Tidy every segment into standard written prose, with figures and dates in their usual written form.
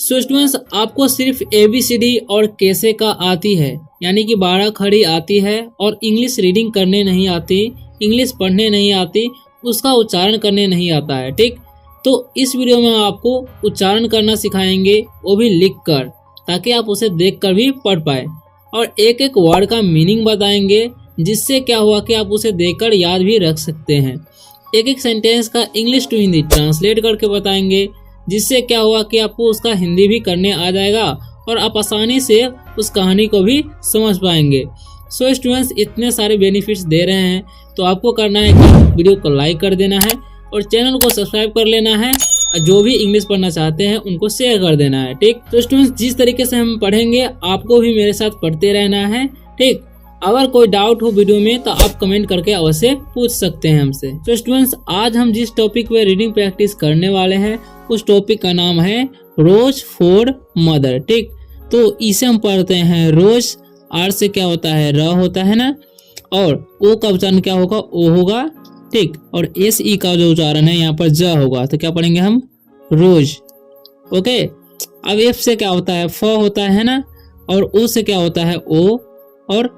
So students, आपको सिर्फ ABCD और कैसे का आती है, यानी कि 12 खड़ी आती है और इंग्लिश रीडिंग करने नहीं आती, इंग्लिश पढ़ने नहीं आती, उसका उच्चारण करने नहीं आता है। ठीक, तो इस वीडियो में आपको उच्चारण करना सिखाएंगे, वो भी लिख कर, ताकि आप उसे देख कर भी पढ़ पाए, और एक एक वर्ड का मीनिंग बताएंगे, जिससे क्या हुआ कि आप उसे देखकर याद भी रख सकते हैं। एक एक सेंटेंस का इंग्लिश टू हिंदी ट्रांसलेट करके बताएंगे, जिससे क्या हुआ कि आपको उसका हिंदी भी करने आ जाएगा और आप आसानी से उस कहानी को भी समझ पाएंगे। सो स्टूडेंट्स, इतने सारे बेनिफिट्स दे रहे हैं, तो आपको करना है कि वीडियो को लाइक कर देना है और चैनल को सब्सक्राइब कर लेना है, और जो भी इंग्लिश पढ़ना चाहते हैं उनको शेयर कर देना है। ठीक, तो स्टूडेंट्स, जिस तरीके से हम पढ़ेंगे आपको भी मेरे साथ पढ़ते रहना है। ठीक, अगर कोई डाउट हो वीडियो में तो आप कमेंट करके अवश्य पूछ सकते हैं हमसे। तो स्टूडेंट्स, आज हम जिस टॉपिक पे रीडिंग प्रैक्टिस करने वाले हैं उस टॉपिक का नाम है रोज फॉर मदर। ठीक, तो इसे हम पढ़ते हैं रोज। आर से क्या होता है, र होता है ना, और ओ का उच्चारण क्या होगा, ओ होगा। ठीक, और SE का जो उच्चारण है यहाँ पर ज होगा, तो क्या पढ़ेंगे हम, रोज। ओके, अब F से क्या होता है, फ होता है ना, और O से क्या होता है, ओ, और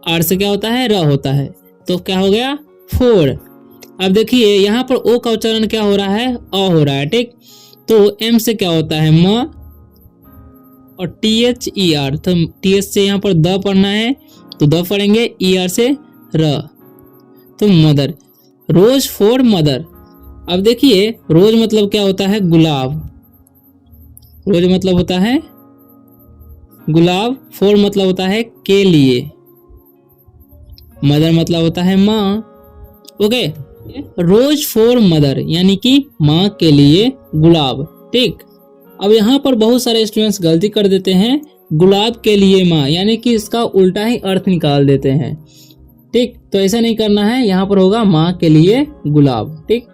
R से क्या होता है, र होता है, तो क्या हो गया, फोर। अब देखिए यहाँ पर O का उच्चारण क्या हो रहा है, अ हो रहा है। ठीक, तो M से क्या होता है, म, और THER, तो TH से यहाँ पर द पढ़ना है, तो द पढ़ेंगे, ER से र, तो मदर, रोज फॉर मदर। अब देखिए रोज मतलब क्या होता है, गुलाब। रोज मतलब होता है गुलाब, फॉर मतलब होता है के लिए, मदर मतलब होता है माँ। ओके, रोज फॉर मदर यानी कि माँ के लिए गुलाब। ठीक, अब यहाँ पर बहुत सारे स्टूडेंट्स गलती कर देते हैं, गुलाब के लिए माँ, यानी कि इसका उल्टा ही अर्थ निकाल देते हैं। ठीक, तो ऐसा नहीं करना है, यहाँ पर होगा माँ के लिए गुलाब। ठीक,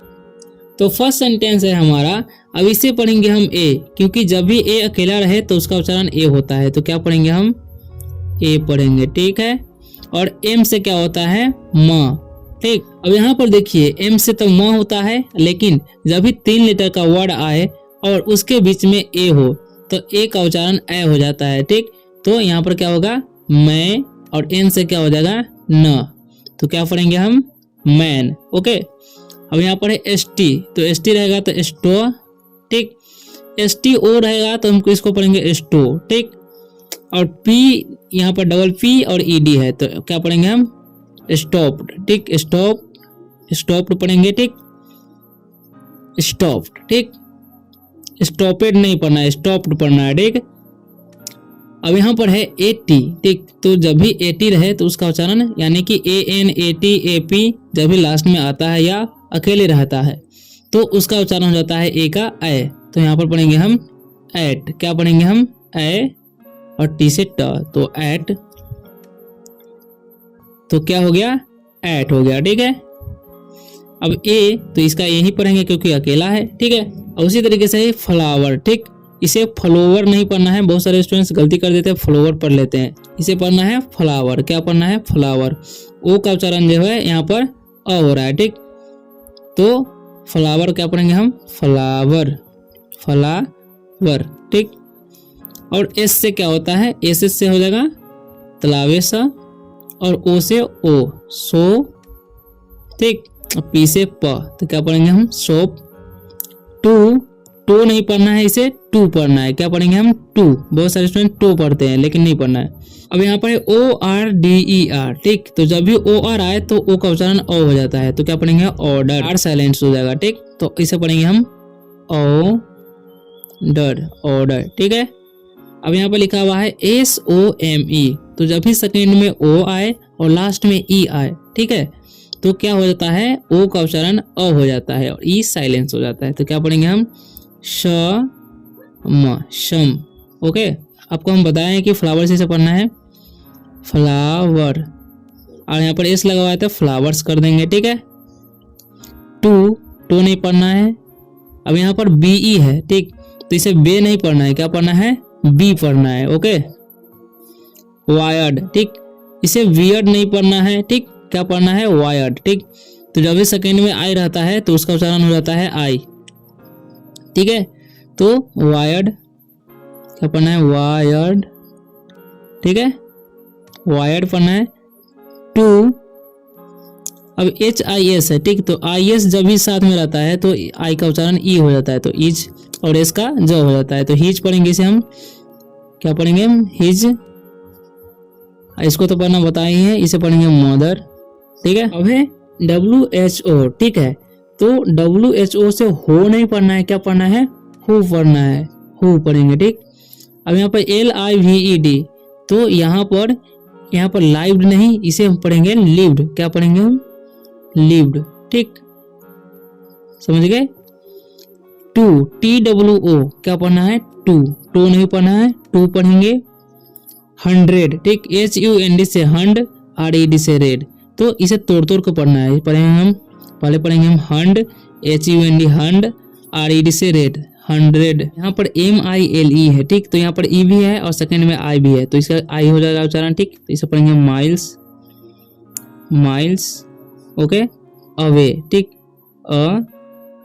तो फर्स्ट सेंटेंस है हमारा। अब इसे पढ़ेंगे हम ए, क्योंकि जब भी ए अकेला रहे तो उसका उच्चारण ए होता है, तो क्या पढ़ेंगे हम, ए पढ़ेंगे। ठीक है, और एम से क्या होता है, माँ। ठीक, अब यहाँ पर देखिए एम से तो माँ होता है, लेकिन जब भी 3 लेटर का वर्ड आए और उसके बीच में ए हो तो ए का उच्चारण ए हो जाता है। ठीक, तो यहाँ पर क्या होगा, मैं, और एन से क्या हो जाएगा, न, तो क्या पढ़ेंगे हम, मैन। ओके, अब यहाँ पर है ST, तो ST रहेगा तो स्टो। ठीक, STO रहेगा तो हमको इसको पढ़ेंगे स्टो। ठीक, और P यहाँ पर डबल P और ED है, तो क्या पढ़ेंगे हम, स्टॉप्ड। ठीक, स्टॉप, स्टॉप्ड पढ़ेंगे। ठीक, स्टॉप्ड। ठीक, स्टॉपेड नहीं पढ़ना है, स्टॉप्ड पढ़ना है। ठीक, अब यहाँ पर है AT। ठीक, तो जब भी AT रहे तो उसका उच्चारण, यानी कि ANAT AP जब भी लास्ट में आता है या अकेले रहता है तो उसका उच्चारण हो जाता है ए का ए, तो यहाँ पर पढ़ेंगे हम एट। क्या पढ़ेंगे हम, ए, और टी से ट, तो एट, तो क्या हो गया, एट हो गया। ठीक है, अब ए, तो इसका ए ही पढ़ेंगे क्योंकि अकेला है। ठीक है, और उसी तरीके से है फ्लावर। ठीक, इसे फ्लोवर नहीं पढ़ना है, बहुत सारे स्टूडेंट्स गलती कर देते हैं, फ्लोवर पढ़ लेते हैं, इसे पढ़ना है फ्लावर। क्या पढ़ना है, फ्लावर। ओ का उच्चारण जो है यहाँ पर अ हो रहा है। ठीक, तो फ्लावर क्या पढ़ेंगे हम, फ्लावर, फ्लावर। ठीक, और एस से क्या होता है, एस से हो जाएगा तलावेसा, और ओ से ओ, सो। ठीक, पी से प, तो क्या पढ़ेंगे हम, सोप। टू, टू नहीं पढ़ना है, इसे टू पढ़ना है। क्या पढ़ेंगे हम, टू। बहुत सारे स्टूडेंट टू पढ़ते हैं लेकिन नहीं पढ़ना है। अब यहाँ पर ORDER। ठीक, तो जब भी OR आए तो O का उच्चारण ओ हो जाता है, तो क्या पढ़ेंगे, ऑर्डर। आर साइलेंस हो जाएगा। ठीक, तो इसे पढ़ेंगे हम ऑर्डर, ऑर्डर। ठीक है, अब यहाँ पर लिखा हुआ है SOME, तो जब भी सेकेंड में O आए और लास्ट में E आए, ठीक है, तो क्या हो जाता है, O का उच्चारण अ हो जाता है और E साइलेंस हो जाता है, तो क्या पढ़ेंगे हम, शम। ओके, आपको हम बताए हैं कि फ्लावर से पढ़ना है, फ्लावर, और यहाँ पर एस लगा हुआ है तो फ्लावर्स कर देंगे। ठीक है, टू, टू नहीं पढ़ना है। अब यहाँ पर BE है। ठीक, तो इसे बे नहीं पढ़ना है, क्या पढ़ना है, बी पढ़ना है। Okay, wired. ठीक, इसे वियर्ड नहीं पढ़ना है। ठीक, क्या पढ़ना है, वायर्ड। ठीक, तो जब भी सेकेंड में आई रहता है तो उसका उच्चारण हो जाता है आई। ठीक है, तो वायर्ड, क्या पढ़ना है, वायर्ड, ठीक है, वायर्ड पढ़ना है। टू, अब HIS है, ठीक, तो IS जब भी साथ में रहता है तो I का उच्चारण E हो जाता है, तो इज और S का ज हो जाता है, तो हिज पढ़ेंगे इसे हम, क्या पढ़ेंगे हम, हिज। इसको तो पढ़ना बताए ही है, इसे पढ़ेंगे मदर, ठीक है। अब है WHO, ठीक है, तो WHO से हो नहीं पढ़ना है, क्या पढ़ना है, हु पढ़ना है, हु पढ़ेंगे, ठीक। अब यहाँ पर LIVED, तो यहाँ पर लाइव्ड नहीं, इसे हम पढ़ेंगे लिव्ड, क्या पढ़ेंगे हम, लिव्ड, ठीक, समझ गए। टू, TWO, क्या पढ़ना है, टू नहीं पढ़ना है, टू पढ़ेंगे। 100, ठीक, HUND से हंड, RED से रेड, तो इसे तोड़ के पढ़ना है, पढ़ेंगे हम, पहले पढ़ेंगे हम हंड, HUND हंड, RED से रेड, 100। यहाँ पर MILE है, ठीक, तो यहाँ पर E भी है और सेकंड में I भी है, तो इसका I हो जाएगा उच्चारण, ठीक, तो इसे पढ़ेंगे माइल्स, ओके। अवे, ठीक,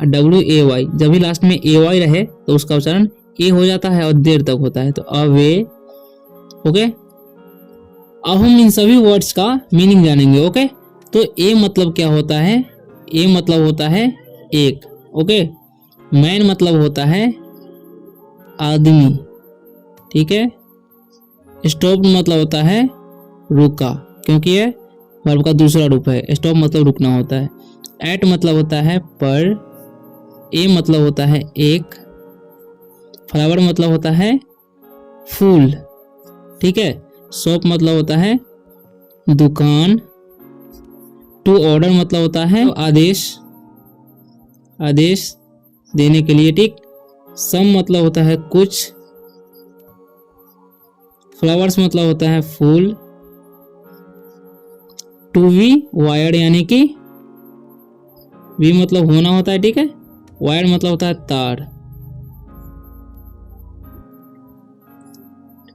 WAY, जब भी लास्ट में AY रहे तो उसका उच्चारण ए हो जाता है और देर तक होता है, तो अवे, ओके। अब हम इन सभी वर्ड्स का मीनिंग जानेंगे, ओके। तो ए मतलब क्या होता है, ए मतलब होता है एक, ओके। मैन मतलब होता है आदमी, ठीक है। स्टॉप मतलब होता है रुका, क्योंकि ये वर्ब का दूसरा रूप है, स्टॉप मतलब रुकना होता है। एट मतलब होता है पर, ए मतलब होता है एक, फ्लावर मतलब होता है फूल, ठीक है। शॉप मतलब होता है दुकान। टू ऑर्डर मतलब होता है आदेश देने के लिए, ठीक। सम मतलब होता है कुछ। फ्लावर्स मतलब होता है फूल। टू बी वायर्ड यानी कि वी मतलब होना होता है, ठीक है। वायर मतलब होता है तार।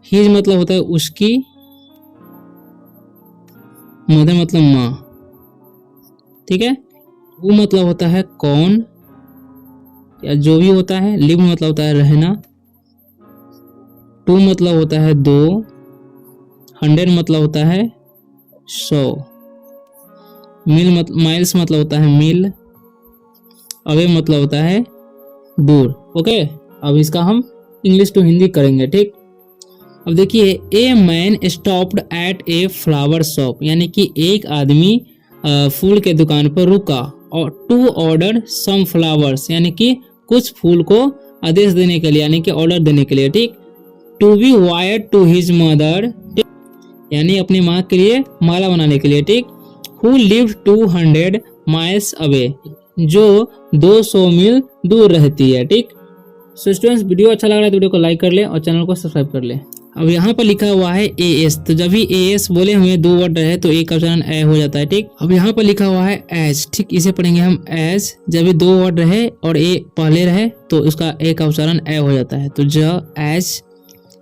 हिज मतलब होता है उसकी। मदर मतलब माँ, ठीक है। वो मतलब होता है कौन या जो भी होता है। लिव मतलब होता है रहना। टू मतलब होता है दो। 100 मतलब होता है 100। माइल्स मतलब होता है मील। अवे मतलब होता है दूर, ओके। अब इसका हम इंग्लिश टू हिंदी करेंगे, ठीक। अब देखिए, a man stopped at a flower shop, यानी कि एक आदमी फूल के दुकान पर रुका। और टू ऑर्डर सम फ्लावर्स, यानी कि कुछ फूल को आदेश देने के लिए, यानी कि ऑर्डर देने के लिए, ठीक। To be wired to his mother, यानी अपनी माँ के लिए माला बनाने के लिए, ठीक। हु लिव्ड 200 माइल्स अवे, जो 200 मील दूर रहती है, ठीक। सो स्टूडेंट्स, वीडियो अच्छा लग रहा है तो वीडियो को लाइक कर ले और चैनल को सब्सक्राइब कर ले। अब यहाँ पर लिखा हुआ है AS, तो जब भी AS बोले हुए दो वर्ड रहे तो एक का उच्चारण ए हो जाता है, ठीक। अब यहाँ पर लिखा हुआ है एज, ठीक, इसे पढ़ेंगे हम एज। जब भी दो वर्ड रहे और ए पहले रहे तो उसका ए का उच्चारण ए हो जाता है, तो ज एज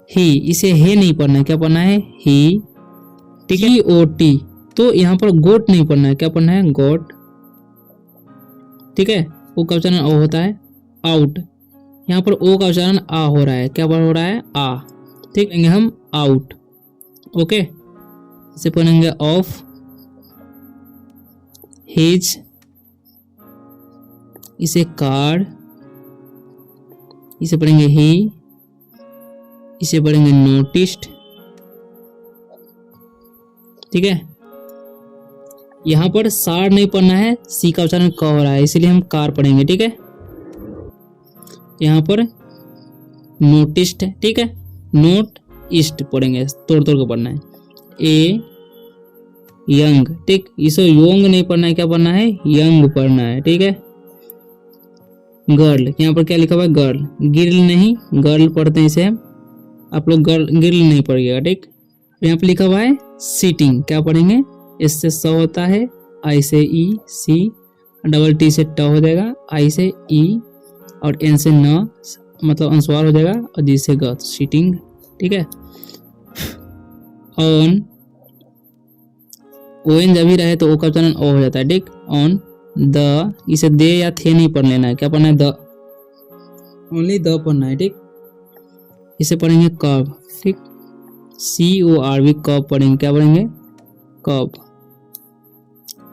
ही, इसे हे नहीं पढ़ना है, क्या पढ़ना है ही, ठीक है। GOT, तो यहाँ पर गोट नहीं पढ़ना है, क्या पढ़ना है गोट, ठीक है। ओ का उच्चारण ओ होता है आउट। यहाँ पर ओ का उच्चारण आ हो रहा है, क्या हो रहा है आ, ठीक। कहेंगे हम आउट, ओके। इसे पढ़ेंगे ऑफ हिज, इसे कार, इसे पढ़ेंगे ही, इसे पढ़ेंगे नोटिस्ड, ठीक है। यहाँ पर सार नहीं पढ़ना है, सी का उच्चारण क हो रहा है, इसलिए हम कार पढ़ेंगे, ठीक है। यहाँ पर नोटिस्ड है, ठीक है। नोट ईस्ट पढ़ेंगे, तोड़ के पढ़ना है। ए यंग, ठीक, इसे योंग नहीं पढ़ना है, क्या पढ़ना है यंग पढ़ना है, ठीक है। गर्ल, यहाँ पर क्या लिखा हुआ है गर्ल, गिर्ल नहीं, गर्ल पढ़ते हैं इसे हम, आप लोग गिर्ल नहीं पढ़िएगा, ठीक। यहाँ पर लिखा हुआ है सीटिंग, क्या पढ़ेंगे, इससे स होता है, आई से ई, सी, डबल टी से ट हो जाएगा, आई से ई और एन से न मतलब अनुस्वार हो जाएगा, और जी से ग, सीटिंग, ठीक है। ऑन, ओएन जब भी रहे तो ओ का उच्चारण ओ हो जाता है, ठीक। ऑन द, इसे दे या थे नहीं पढ़ लेना है, क्या पढ़ना है द, ओनली द पढ़ना है, ठीक। इसे पढ़ेंगे कर्व, ठीक, CORV कर्व पढ़ेंगे, क्या पढ़ेंगे, कर्व।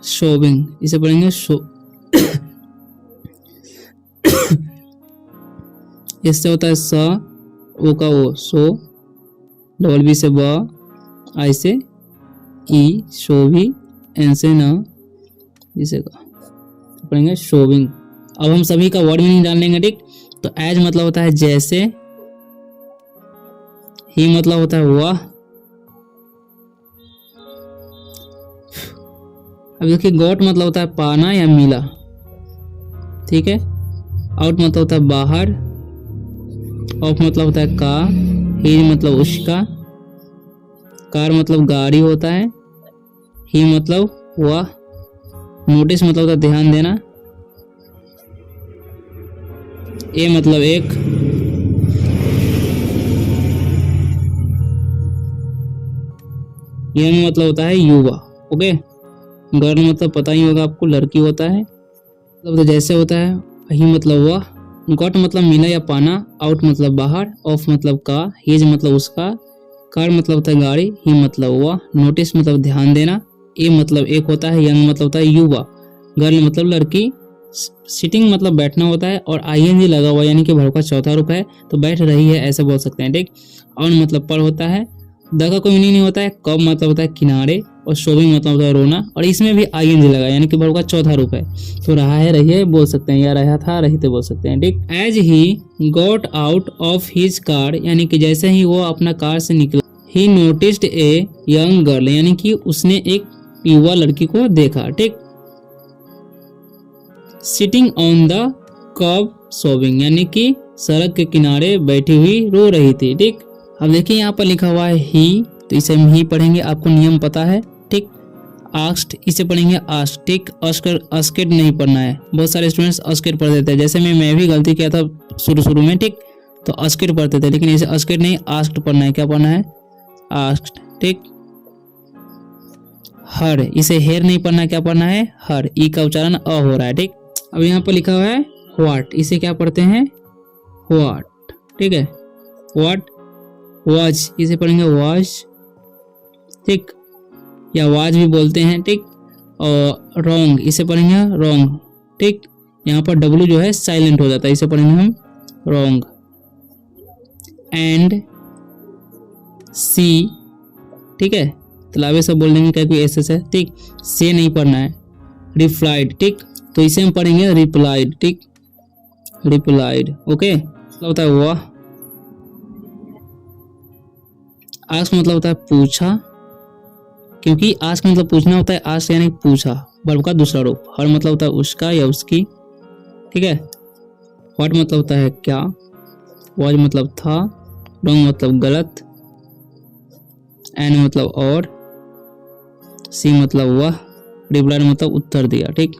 शोविंग, इसे पढ़ेंगे इससे होता है स, ओ का ओ, सो, डबल बी से ब, आई से ई, शोभी, एन से न, इसे का पढ़ेंगे शोविंग। अब हम सभी का वर्ड मीनिंग जान लेंगे, ठीक। तो एज मतलब होता है जैसे, ही मतलब होता है वह। अब देखिए गॉट मतलब होता है पाना या मिला, ठीक है। आउट मतलब होता है बाहर, ऑफ मतलब होता है का, ही मतलब उसका, कार मतलब गाड़ी होता है, ही मतलब वह, नोटिस मतलब होता है ध्यान देना, ए मतलब एक, यंग मतलब होता है युवा, ओके। गर्ल मतलब पता ही होगा आपको, लड़की होता है, मतलब तो जैसे होता है, ही मतलब वह, गॉट मतलब मिला या पाना, आउट मतलब बाहर, ऑफ मतलब का, हिज मतलब उसका, कार मतलब होता है गाड़ी, ही मतलब वह, नोटिस मतलब ध्यान देना, ए मतलब एक होता है, यंग मतलब होता है युवा, गर्ल मतलब लड़की, सिटिंग मतलब बैठना होता है, और आईएनजी लगा हुआ यानी कि वर्ब का चौथा रूप है, तो बैठ रही है ऐसे बोल सकते हैं, ठीक। ऑन मतलब पर होता है, द का कोई मीनिंग नहीं होता है, कब मतलब होता है किनारे, और शोविंग मतलब होता है रोना, और इसमें भी आईएनजी लगा यानी कि वर्ब का चौथा रूप है, तो रहा है रही है बोल सकते हैं, या रहा था रहते बोल सकते हैं, ठीक। As he got out of his car, यानी कि जैसे ही वो अपना कार से निकला, he noticed a young girl, यानी कि उसने एक युवा लड़की को देखा, ठीक। Sitting on the kerb sobbing, यानी कि सड़क के किनारे बैठी हुई रो रही थी, ठीक। अब देखिए यहाँ पर लिखा हुआ है ही, तो इसे हम ही पढ़ेंगे, आपको नियम पता है, ठीक। आस्क्ड, इसे पढ़ेंगे आस्क्ड, ठीक। आस्क्ड नहीं पढ़ना है, बहुत सारे स्टूडेंट्स आस्क्ड पढ़ देते हैं, जैसे मैं भी गलती किया था शुरू में, ठीक। तो आस्क्ड पढ़ते थे, लेकिन इसे आस्क्ड नहीं आस्क्ड पढ़ना है, क्या पढ़ना है, आस्क्ड, ठीक। हर, इसे हेर नहीं पढ़ना, क्या पढ़ना है, हर, ई का उच्चारण अ हो रहा है, ठीक। अब यहाँ पर लिखा हुआ है व्हाट, इसे क्या पढ़ते हैं, व्हाट, ठीक है। व्हाट, वाज, इसे पढ़ेंगे वाज, ठीक, या वाज भी बोलते हैं, ठीक। और रॉन्ग, इसे पढ़ेंगे रॉन्ग, ठीक। यहाँ पर डब्लू जो है साइलेंट हो जाता है, इसे पढ़ेंगे हम रॉन्ग। एंड सी, ठीक है, तलावे सब बोल देंगे, क्या कोई एस है, ठीक। से नहीं पढ़ना है। रिप्लाइड, ठीक, तो इसे हम पढ़ेंगे रिप्लाइड, ठीक, रिप्लाइड, ओके। मतलब होता है वह। आस्क मतलब होता है पूछा, क्योंकि आस्क मतलब पूछना होता है, आस्क यानी पूछा, वर्ब का दूसरा रूप। हर मतलब होता है उसका या उसकी, ठीक है। व्हाट मतलब होता है क्या, वाज मतलब था, रॉन्ग मतलब गलत, एंड मतलब और, सी मतलब वह, रिप्लाई मतलब उत्तर दिया, ठीक।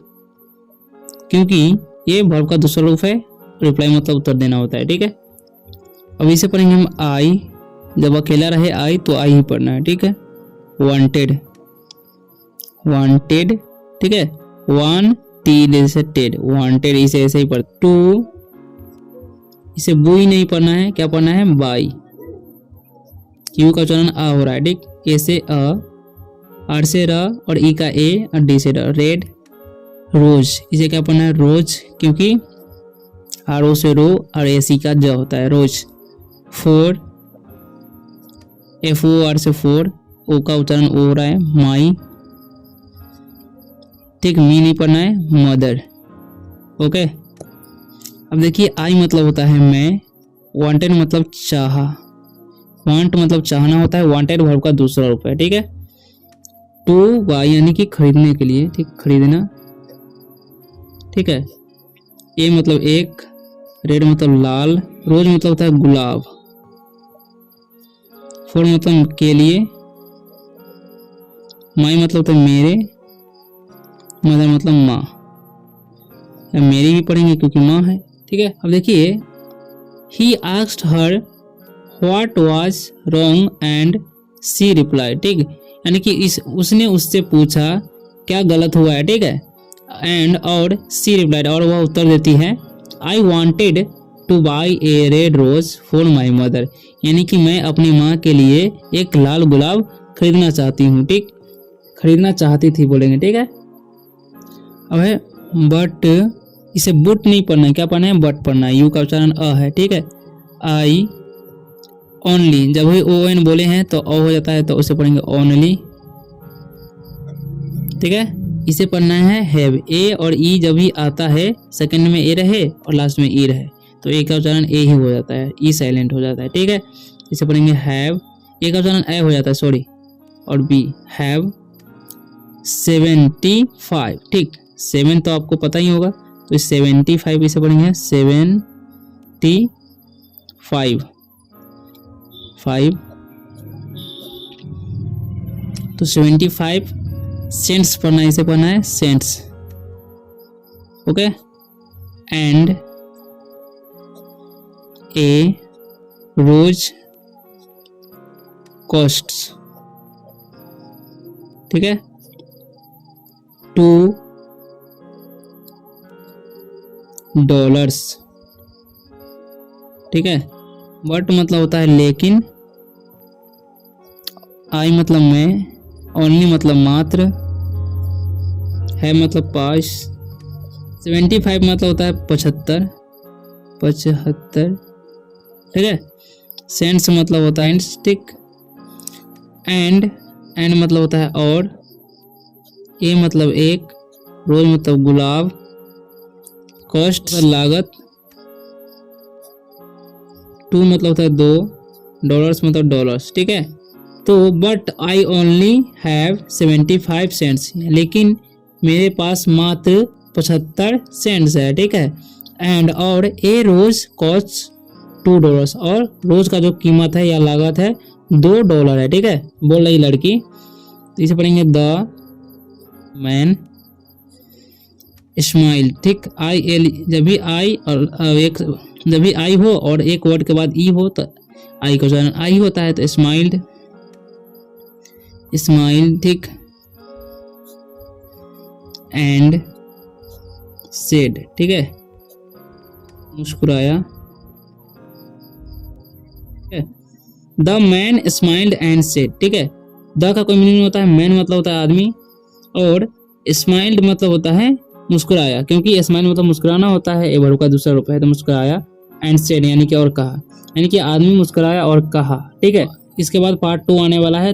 क्योंकि ये वर्ब का दूसरा रूप है, रिप्लाई मतलब उत्तर देना होता है, ठीक है। अब इसे पढ़ेंगे हम आई, जब अकेला रहे आई तो आई ही पढ़ना है, ठीक है। वांटेड, वांटेड, ठीक है, वन टी जैसे टेड, वांटेड, इसे ऐसे ही पढ़। टू, इसे बुई नहीं पढ़ना है, क्या पढ़ना है, बाई, यू का उच्चारण आ हो रहा है, ठीक। ए से अ, आर से र, और ई का ए, और डी से ड। रेड, रोज, इसे क्या पढ़ना है, रोज, क्योंकि आर ओ से रो, और ए सी का ज होता है, रोज। फोर, एफ ओ आर से फोर, ओ का उच्चारण ओ हो रहा है, माई, ठीक। मी नहीं पढ़ना है, मदर, ओके। अब देखिए आई मतलब होता है मैं, वांटेड मतलब चाहा, वांट मतलब चाहना होता है, वांटेड वर्ब का दूसरा रूप है, ठीक है। टू बाई यानी कि खरीदने के लिए, ठीक, खरीदना, ठीक है। ए मतलब एक, रेड मतलब लाल, रोज मतलब होता है गुलाब, फोर मतलब के लिए, माई मतलब होता है मेरे, मदर मतलब माँ, या मेरी भी पढ़ेंगे क्योंकि माँ है, ठीक है। अब देखिए he asked her what was wrong and she replied, ठीक, यानी कि उसने उससे पूछा क्या गलत हुआ है, ठीक है। एंड और सी रिप्लाइड, और वह उत्तर देती है I wanted to buy a red rose for my mother, यानी कि मैं अपनी माँ के लिए एक लाल गुलाब खरीदना चाहती हूँ। ठीक, खरीदना चाहती थी बोलेंगे। ठीक है, अब है बट, इसे बुट नहीं पढ़ना है, क्या पढ़ना है, बट पढ़ना है। यू का उच्चारण अ है। ठीक है, आई ओनली, जब भी ओ एन बोले हैं तो ओ हो जाता है, तो उसे पढ़ेंगे ओनली। ठीक है, इसे पढ़ना है हैव। ए और ई जब भी आता है सेकंड में ए रहे और लास्ट में ई रहे तो ए का उच्चारण ए ही हो जाता है, ई साइलेंट हो जाता है। ठीक है, इसे पढ़ेंगे हैव, ए का उच्चारण ए हो जाता है सॉरी, और बी हैव 75। ठीक, 7 तो आपको पता ही होगा, तो 75 इसे पढ़ेंगे 75 5, तो 75 सेंट्स पढ़ना है, इसे पढ़ना है cents. Okay, and a rose costs. ठीक है, $2। ठीक है, बट मतलब होता है लेकिन, आई मतलब मैं, ओनली मतलब मात्र, है मतलब पास, 75 मतलब होता है 75। ठीक है, सेंट्स मतलब होता है स्टिक, एंड मतलब होता है और, ए मतलब एक, रोज मतलब गुलाब, कॉस्ट मतलब लागत, 2 मतलब होता है 2, डॉलर्स मतलब डॉलर्स। ठीक है, तो but I only have 75 cents, लेकिन मेरे पास मात्र 75 सेंट्स है। ठीक है, एंड और ए रोज कॉस्ट $2, और रोज का जो कीमत है या लागत है $2 है। ठीक है, बोल रही लड़की, तो इसे पढ़ेंगे द मैन स्माइल। ठीक, आई एल, जब भी आई और जब भी आई हो और एक वर्ड के बाद ई हो तो आई का उच्चारण आई होता है, तो स्माइल्ड, ठीक, एंड सेड। ठीक है, मुस्कुराया। The man smiled and said. ठीक है, द का कोई मीनिंग होता है, मैन मतलब होता है आदमी, और स्माइल्ड मतलब होता है मुस्कुराया, क्योंकि स्माइल मतलब मुस्कुराना होता है, ए वर्ब का दूसरा रूप है, तो मुस्कुराया, एंड सेड यानी कि और कहा, यानी कि आदमी मुस्कुराया और कहा। ठीक है, इसके बाद पार्ट 2 आने वाला है।